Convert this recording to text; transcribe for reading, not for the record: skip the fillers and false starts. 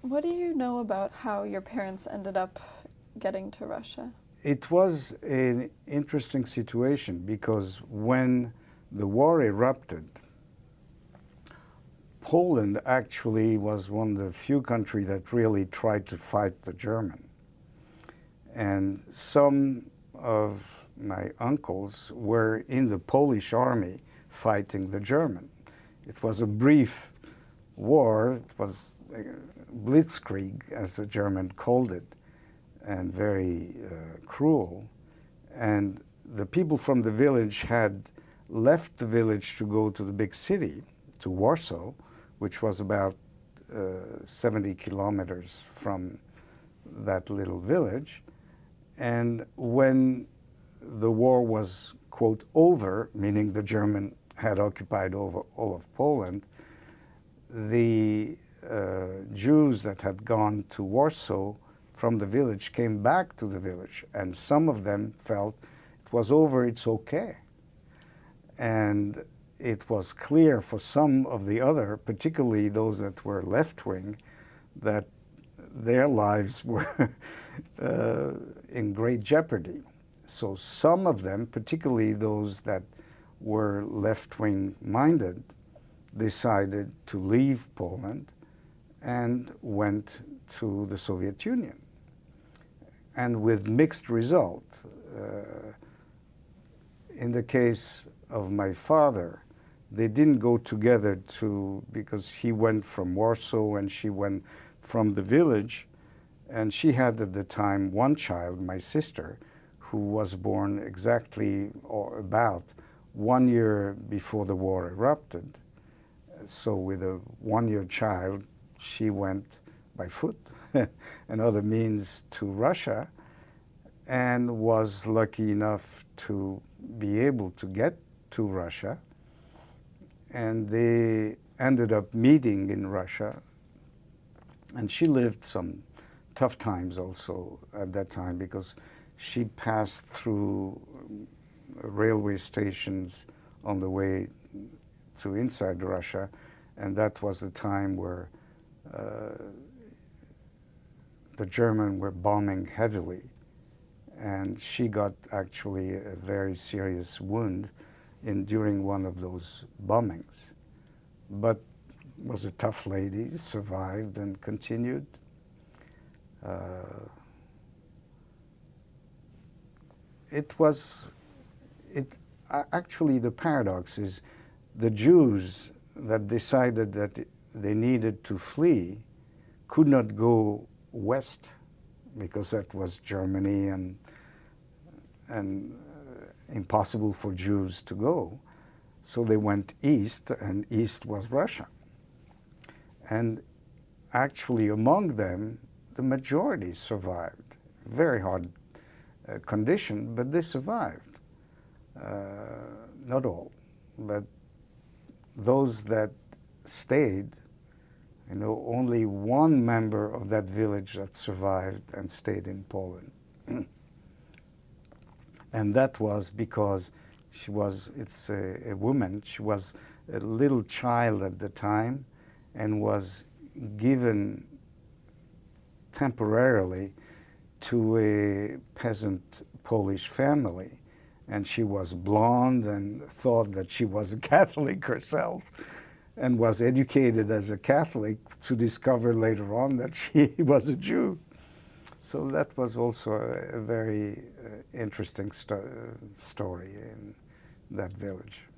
What do you know about how your parents ended up getting to Russia? It was an interesting situation because when the war erupted, Poland actually was one of the few countries that really tried to fight the German. And some of my uncles were in the Polish army fighting the German. It was a brief war. It was blitzkrieg, as the German called it, and very cruel. And the people from the village had left the village to go to the big city, to Warsaw, which was about 70 kilometers from that little village. And when the war was, quote, over, meaning the German had occupied over all of Poland, the Jews that had gone to Warsaw from the village came back to the village, and some of them felt it was over, it's okay. And it was clear for some of the other, particularly those that were left-wing, that their lives were in great jeopardy. So some of them, particularly those that were left-wing minded, decided to leave Poland and went to the Soviet Union, and with mixed result. In the case of my father, they didn't go together because he went from Warsaw and she went from the village, and she had at the time one child, my sister, who was born exactly or about 1 year before the war erupted. So with a 1-year child, she went by foot and other means to Russia, and was lucky enough to be able to get to Russia. And they ended up meeting in Russia, and she lived some tough times also at that time, because she passed through railway stations on the way to inside Russia, and that was the time where the Germans were bombing heavily, and she got actually a very serious wound during one of those bombings, but was a tough lady, survived and continued. Actually, the paradox is the Jews that decided that they needed to flee could not go west, because that was Germany and impossible for Jews to go. So they went east, and east was Russia. And actually among them, the majority survived. Very hard condition, but they survived. Not all, but those that stayed, only one member of that village that survived and stayed in Poland. And that was because it's a woman, she was a little child at the time, and was given temporarily to a peasant Polish family. And she was blonde and thought that she was a Catholic herself, and was educated as a Catholic to discover later on that she was a Jew. So that was also a very interesting story in that village.